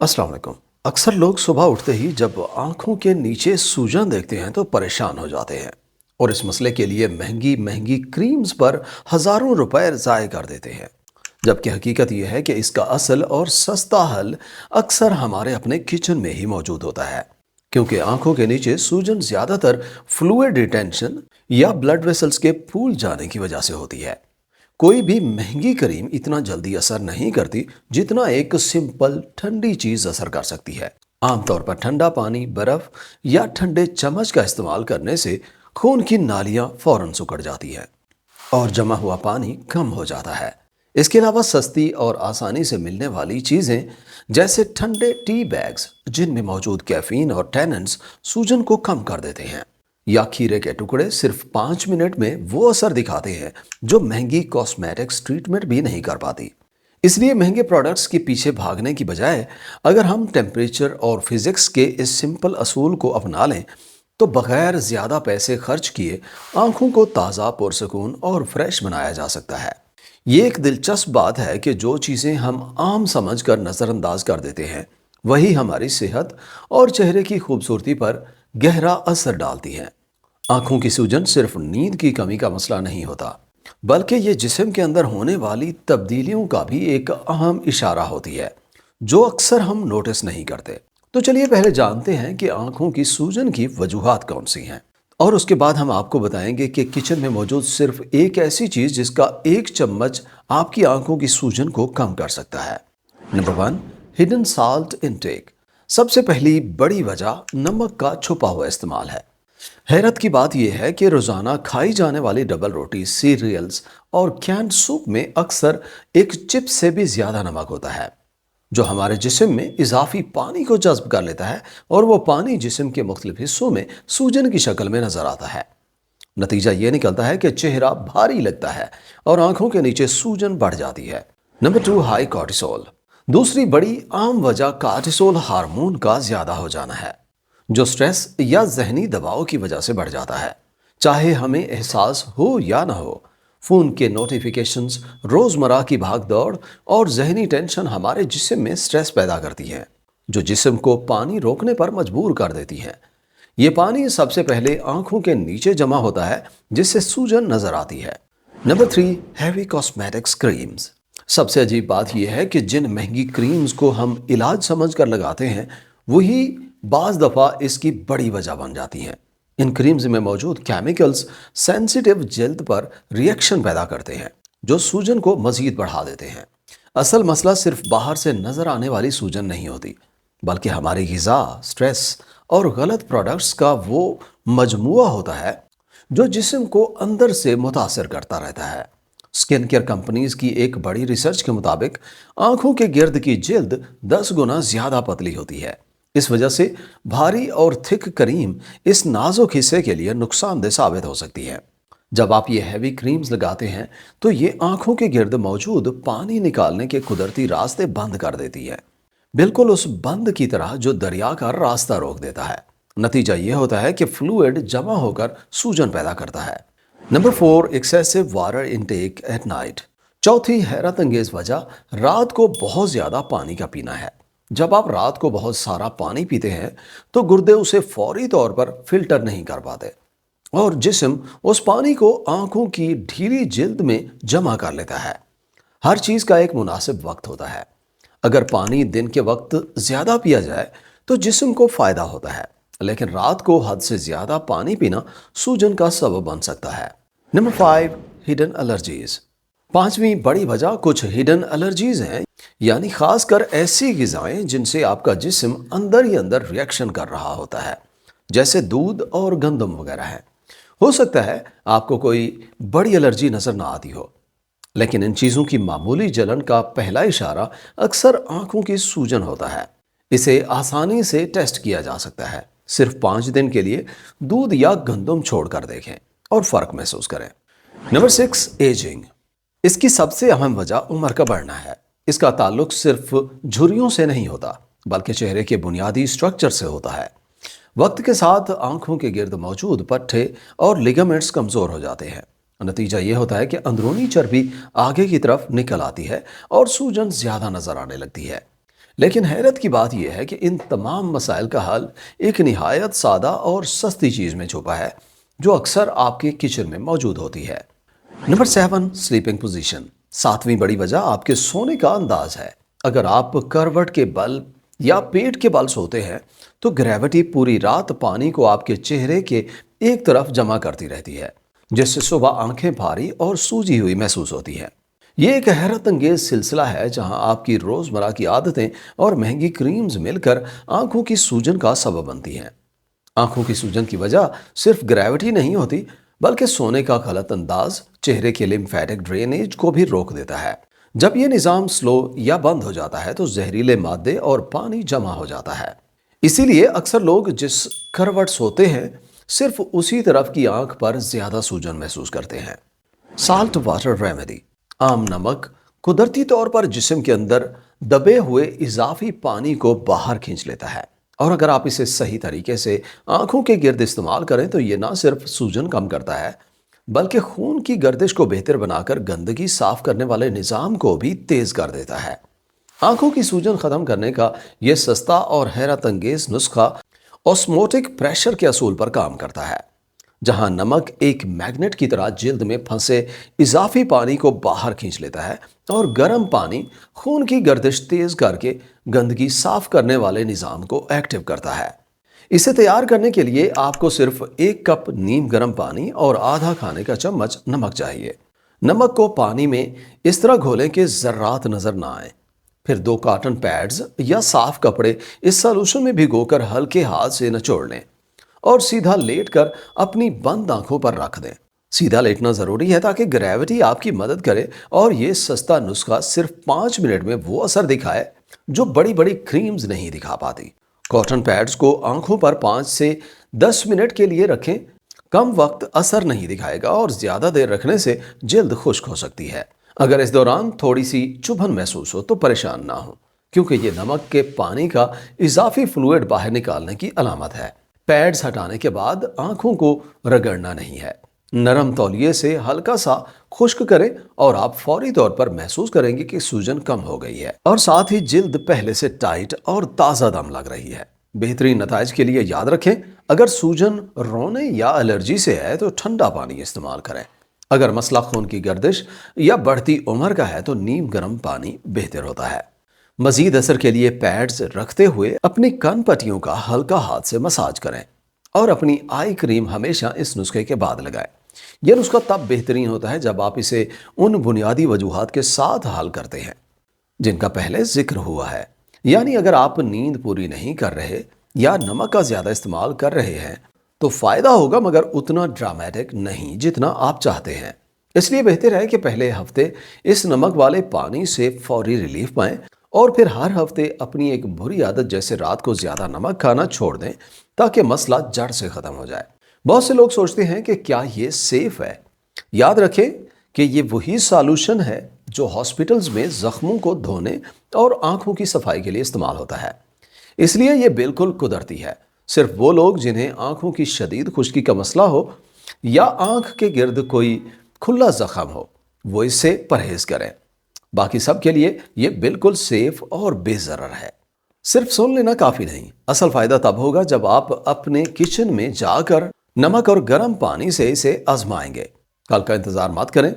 अस्सलाम वालेकुम। अक्सर लोग सुबह उठते ही जब आंखों के नीचे सूजन देखते हैं तो परेशान हो जाते हैं और इस मसले के लिए महंगी महंगी क्रीम्स पर हजारों रुपए ज़ाय कर देते हैं। जबकि हकीकत यह है कि इसका असल और सस्ता हल अक्सर हमारे अपने किचन में ही मौजूद होता है, क्योंकि आंखों के नीचे सूजन ज़्यादातर फ्लूइड रिटेंशन या ब्लड वेसल्स के फूल जाने की वजह से होती है। कोई भी महंगी क्रीम इतना जल्दी असर नहीं करती जितना एक सिंपल ठंडी चीज असर कर सकती है। आमतौर पर ठंडा पानी, बर्फ या ठंडे चम्मच का इस्तेमाल करने से खून की नालियां फौरन सिकुड़ जाती हैं और जमा हुआ पानी कम हो जाता है। इसके अलावा सस्ती और आसानी से मिलने वाली चीजें जैसे ठंडे टी बैग्स जिनमें मौजूद कैफीन और टैनिन्स सूजन को कम कर देते हैं, या खीरे के टुकड़े सिर्फ 5 मिनट में वो असर दिखाते हैं जो महंगी कॉस्मेटिक्स ट्रीटमेंट भी नहीं कर पाती। इसलिए महंगे प्रोडक्ट्स के पीछे भागने की बजाय अगर हम टेम्परेचर और फिजिक्स के इस सिंपल असूल को अपना लें तो बगैर ज़्यादा पैसे खर्च किए आंखों को ताज़ा, पुरसकून और फ्रेश बनाया जा सकता है। ये एक दिलचस्प बात है कि जो चीज़ें हम आम समझकर नज़रअंदाज कर देते हैं वही हमारी सेहत और चेहरे की खूबसूरती पर गहरा असर डालती हैं। आंखों की सूजन सिर्फ नींद की कमी का मसला नहीं होता, बल्कि ये जिस्म के अंदर होने वाली तब्दीलियों का भी एक अहम इशारा होती है जो अक्सर हम नोटिस नहीं करते। तो चलिए पहले जानते हैं कि आंखों की सूजन की वजूहात कौन सी हैं, और उसके बाद हम आपको बताएंगे कि किचन में मौजूद सिर्फ एक ऐसी चीज जिसका एक चम्मच आपकी आंखों की सूजन को कम कर सकता है। Number 1, hidden salt intake. सबसे पहली बड़ी वजह नमक का छुपा हुआ इस्तेमाल है। हैरत की बात यह है कि रोजाना खाई जाने वाली डबल रोटी, सीरियल्स और कैन सूप में अक्सर एक चिप से भी ज्यादा नमक होता है जो हमारे जिस्म में इजाफी पानी को जज्ब कर लेता है, और वो पानी जिस्म के मुख्तलिफ हिस्सों में सूजन की शक्ल में नजर आता है। नतीजा ये निकलता है कि चेहरा भारी लगता है और आंखों के नीचे सूजन बढ़ जाती है। Number 2, high cortisol. दूसरी बड़ी आम वजह कॉर्टिसोल हार्मोन का ज्यादा हो जाना है जो स्ट्रेस या जहनी दबाव की वजह से बढ़ जाता है। चाहे हमें एहसास हो या ना हो, फोन के नोटिफिकेशंस, रोजमर्रा की भागदौड़ और जहनी टेंशन हमारे जिस्म में स्ट्रेस पैदा करती है जो जिस्म को पानी रोकने पर मजबूर कर देती है। ये पानी सबसे पहले आंखों के नीचे जमा होता है जिससे सूजन नजर आती है। Number 3, heavy cosmetics creams. सबसे अजीब बात यह है कि जिन महंगी क्रीम्स को हम इलाज समझकर लगाते हैं वही बाज दफा इसकी बड़ी वजह बन जाती हैं। इन क्रीम्स में मौजूद केमिकल्स सेंसिटिव जल्द पर रिएक्शन पैदा करते हैं जो सूजन को मजीद बढ़ा देते हैं। असल मसला सिर्फ बाहर से नजर आने वाली सूजन नहीं होती, बल्कि हमारी ग़िज़ा, स्ट्रेस और गलत प्रोडक्ट्स का वो मजमुआ होता है जो जिस्म को अंदर से मुतासर करता रहता है। स्किन केयर कंपनीज की एक बड़ी रिसर्च के मुताबिक आंखों के गिर्द की जिल्द 10 गुना ज्यादा पतली होती है। इस वजह से भारी और थिक क्रीम इस नाजुक हिस्से के लिए नुकसानदेह साबित हो सकती है। जब आप ये हैवी क्रीम्स लगाते हैं तो ये आंखों के गिर्द मौजूद पानी निकालने के कुदरती रास्ते बंद कर देती है, बिल्कुल उस बंद की तरह जो दरिया का रास्ता रोक देता है। नतीजा ये होता है कि फ्लूइड जमा होकर सूजन पैदा करता है। Number 4, excessive water intake at night. चौथी हैरत अंगेज वजह रात को बहुत ज्यादा पानी का पीना है। जब आप रात को बहुत सारा पानी पीते हैं तो गुर्दे उसे फौरी तौर पर फिल्टर नहीं कर पाते और जिस्म उस पानी को आंखों की ढीली जिल्द में जमा कर लेता है। हर चीज का एक मुनासिब वक्त होता है। अगर पानी दिन के वक्त ज्यादा पिया जाए तो जिस्म को फायदा होता है, लेकिन रात को हद से ज्यादा पानी पीना सूजन का सबब बन सकता है। Number 5, hidden allergies. पांचवी बड़ी वजह कुछ हिडन एलर्जीज हैं, यानी खासकर ऐसी ग़िज़ाएं जिनसे आपका जिस्म अंदर ही अंदर रिएक्शन कर रहा होता है, जैसे दूध और गंदम वगैरह है। हो सकता है आपको कोई बड़ी एलर्जी नजर ना आती हो, लेकिन इन चीज़ों की मामूली जलन का पहला इशारा अक्सर आंखों की सूजन होता है। इसे आसानी से टेस्ट किया जा सकता है। सिर्फ 5 दिन के लिए दूध या गंदम छोड़कर देखें और फर्क महसूस करें। Number 6, ageing. इसकी सबसे अहम वजह उम्र का बढ़ना है। इसका ताल्लुक सिर्फ झुर्रियों से नहीं होता, बल्कि चेहरे के बुनियादी स्ट्रक्चर से होता है। वक्त के साथ आंखों के गिर्द मौजूद पट्टे और लिगामेंट्स कमजोर हो जाते हैं। नतीजा ये होता है कि अंदरूनी चर्बी आगे की तरफ निकल आती है और सूजन ज्यादा नजर आने लगती है। لیکن حیرت کی بات یہ ہے کہ ان تمام مسائل کا حل ایک نہایت سادہ اور سستی چیز میں چھپا ہے جو اکثر آپ کے کچن میں موجود ہوتی ہے۔ Number 7، sleeping position. ساتویں بڑی وجہ آپ کے سونے کا انداز ہے۔ اگر آپ کروٹ کے بل یا پیٹ کے بل سوتے ہیں تو گریوٹی پوری رات پانی کو آپ کے چہرے کے ایک طرف جمع کرتی رہتی ہے، جس سے صبح آنکھیں بھاری اور سوجی ہوئی محسوس ہوتی ہیں۔ یہ ایک حیرت انگیز سلسلہ ہے جہاں آپ کی روزمرہ کی عادتیں اور مہنگی کریمز مل کر آنکھوں کی سوجن کا سبب بنتی ہیں۔ آنکھوں کی سوجن کی وجہ صرف گریوٹی نہیں ہوتی، بلکہ سونے کا غلط انداز چہرے کے لمفیٹک ڈرینیج کو بھی روک دیتا ہے۔ جب یہ نظام سلو یا بند ہو جاتا ہے تو زہریلے مادے اور پانی جمع ہو جاتا ہے۔ اسی لیے اکثر لوگ جس کروٹ سوتے ہیں صرف اسی طرف کی آنکھ پر زیادہ سوجن محسوس کرتے ہیں۔ Salt water remedy. عام نمک قدرتی طور پر جسم کے اندر دبے ہوئے اضافی پانی کو باہر کھینچ لیتا ہے، اور اگر آپ اسے صحیح طریقے سے آنکھوں کے گرد استعمال کریں تو یہ نہ صرف سوجن کم کرتا ہے بلکہ خون کی گردش کو بہتر بنا کر گندگی صاف کرنے والے نظام کو بھی تیز کر دیتا ہے۔ آنکھوں کی سوجن ختم کرنے کا یہ سستا اور حیرت انگیز نسخہ اوسموٹک پریشر کے اصول پر کام کرتا ہے، جہاں نمک ایک میگنیٹ کی طرح جلد میں پھنسے اضافی پانی کو باہر کھینچ لیتا ہے اور گرم پانی خون کی گردش تیز کر کے گندگی صاف کرنے والے نظام کو ایکٹیو کرتا ہے۔ اسے تیار کرنے کے لیے آپ کو صرف 1 کپ نیم گرم پانی اور آدھا کھانے کا چمچ نمک چاہیے۔ نمک کو پانی میں اس طرح گھولیں کہ ذرات نظر نہ آئیں، پھر 2 کاٹن پیڈز یا صاف کپڑے اس سالوشن میں بھگو کر ہلکے ہاتھ سے نچوڑ لیں اور سیدھا لیٹ کر اپنی بند آنکھوں پر رکھ دیں۔ سیدھا لیٹنا ضروری ہے تاکہ گریوٹی آپ کی مدد کرے اور یہ سستا نسخہ صرف 5 منٹ میں وہ اثر دکھائے جو بڑی بڑی کریمز نہیں دکھا پاتی۔ کاٹن پیڈز کو آنکھوں پر 5 سے 10 منٹ کے لیے رکھیں۔ کم وقت اثر نہیں دکھائے گا اور زیادہ دیر رکھنے سے جلد خشک ہو سکتی ہے۔ اگر اس دوران تھوڑی سی چبھن محسوس ہو تو پریشان نہ ہو، کیونکہ یہ نمک کے پانی کا اضافی فلوئڈ باہر نکالنے کی علامت ہے۔ پیڈز ہٹانے کے بعد آنکھوں کو رگڑنا نہیں ہے۔ نرم تولیے سے ہلکا سا خشک کریں اور آپ فوری طور پر محسوس کریں گے کہ سوجن کم ہو گئی ہے اور ساتھ ہی جلد پہلے سے ٹائٹ اور تازہ دم لگ رہی ہے۔ بہترین نتائج کے لیے یاد رکھیں، اگر سوجن رونے یا الرجی سے ہے تو ٹھنڈا پانی استعمال کریں۔ اگر مسئلہ خون کی گردش یا بڑھتی عمر کا ہے تو نیم گرم پانی بہتر ہوتا ہے۔ مزید اثر کے لیے پیڈز رکھتے ہوئے اپنی کن پٹیوں کا ہلکا ہاتھ سے مساج کریں اور اپنی آئی کریم ہمیشہ اس نسخے کے بعد لگائیں۔ یہ نسخہ تب بہترین ہوتا ہے جب آپ اسے ان بنیادی وجوہات کے ساتھ حل کرتے ہیں جن کا پہلے ذکر ہوا ہے، یعنی اگر آپ نیند پوری نہیں کر رہے یا نمک کا زیادہ استعمال کر رہے ہیں تو فائدہ ہوگا، مگر اتنا ڈرامیٹک نہیں جتنا آپ چاہتے ہیں۔ اس لیے بہتر ہے کہ پہلے ہفتے اس نمک والے پانی سے فوری ریلیف پائیں اور پھر ہر ہفتے اپنی ایک بری عادت جیسے رات کو زیادہ نمک کھانا چھوڑ دیں تاکہ مسئلہ جڑ سے ختم ہو جائے۔ بہت سے لوگ سوچتے ہیں کہ کیا یہ سیف ہے؟ یاد رکھیں کہ یہ وہی سالوشن ہے جو ہاسپٹلز میں زخموں کو دھونے اور آنکھوں کی صفائی کے لیے استعمال ہوتا ہے، اس لیے یہ بالکل قدرتی ہے۔ صرف وہ لوگ جنہیں آنکھوں کی شدید خشکی کا مسئلہ ہو یا آنکھ کے گرد کوئی کھلا زخم ہو وہ اس سے پرہیز کریں۔ باقی سب کے لیے یہ بالکل سیف اور بے ضرر ہے۔ صرف سن لینا کافی نہیں، اصل فائدہ تب ہوگا جب آپ اپنے کچن میں جا کر نمک اور گرم پانی سے اسے آزمائیں گے۔ کل کا انتظار مت کریں،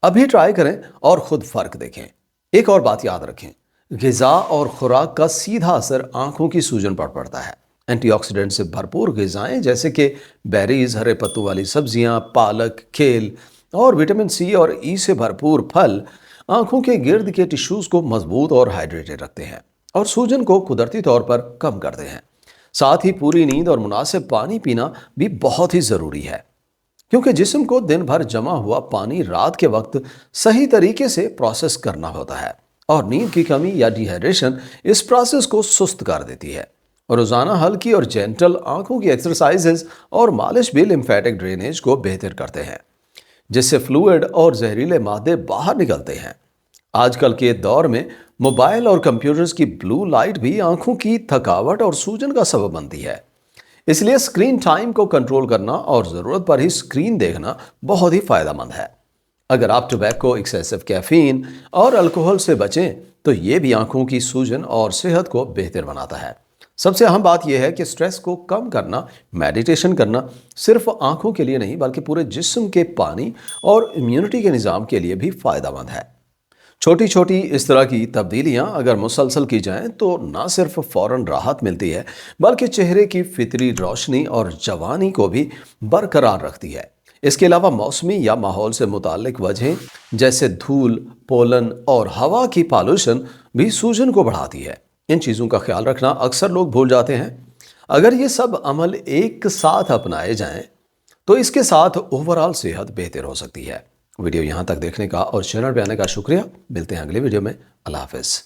ابھی ٹرائی کریں اور خود فرق دیکھیں۔ ایک اور بات یاد رکھیں، غذا اور خوراک کا سیدھا اثر آنکھوں کی سوجن پر پڑتا ہے۔ اینٹی آکسیڈنٹ سے بھرپور غذائیں جیسے کہ بیریز، ہرے پتوں والی سبزیاں، پالک، کھیل اور وٹامن سی اور ای سے بھرپور پھل آنکھوں کے گرد کے ٹشوز کو مضبوط اور ہائیڈریٹڈ رکھتے ہیں اور سوجن کو قدرتی طور پر کم کرتے ہیں۔ ساتھ ہی پوری نیند اور مناسب پانی پینا بھی بہت ہی ضروری ہے، کیونکہ جسم کو دن بھر جمع ہوا پانی رات کے وقت صحیح طریقے سے پروسیس کرنا ہوتا ہے، اور نیند کی کمی یا ڈی ہائیڈریشن اس پروسیس کو سست کر دیتی ہے۔ روزانہ ہلکی اور جینٹل آنکھوں کی ایکسرسائزز اور مالش بھی لمفیٹک ڈرینیج کو بہتر کرتے ہیں، جس سے فلوئڈ اور زہریلے مادے باہر نکلتے ہیں۔ آج کل کے دور میں موبائل اور کمپیوٹرز کی بلو لائٹ بھی آنکھوں کی تھکاوٹ اور سوجن کا سبب بنتی ہے، اس لیے اسکرین ٹائم کو کنٹرول کرنا اور ضرورت پر ہی اسکرین دیکھنا بہت ہی فائدہ مند ہے۔ अगर आप टोबैको, एक्सेसिव कैफीन और अल्कोहल से बचें तो ये भी आंखों की सूजन और सेहत को बेहतर बनाता है। सबसे अहम बात यह है कि स्ट्रेस को कम करना, मेडिटेशन करना सिर्फ आंखों के लिए नहीं बल्कि पूरे जिस्म के पानी और इम्यूनिटी के निज़ाम के लिए भी फ़ायदेमंद है। छोटी छोटी इस तरह की तब्दीलियां अगर मुसलसल की जाएं तो ना सिर्फ फौरन राहत मिलती है बल्कि चेहरे की फितरी रोशनी और जवानी को भी बरकरार रखती है। इसके अलावा मौसमी या माहौल से मुताल्लिक वजहें जैसे धूल, पोलन और हवा की पॉल्यूशन भी सूजन को बढ़ाती है। इन चीज़ों का ख्याल रखना अक्सर लोग भूल जाते हैं। अगर ये सब अमल एक साथ अपनाए जाएं तो इसके साथ ओवरऑल सेहत बेहतर हो सकती है। वीडियो यहाँ तक देखने का और चैनल पे आने का शुक्रिया। मिलते हैं अगले वीडियो में। अल्लाह हाफ़िज़।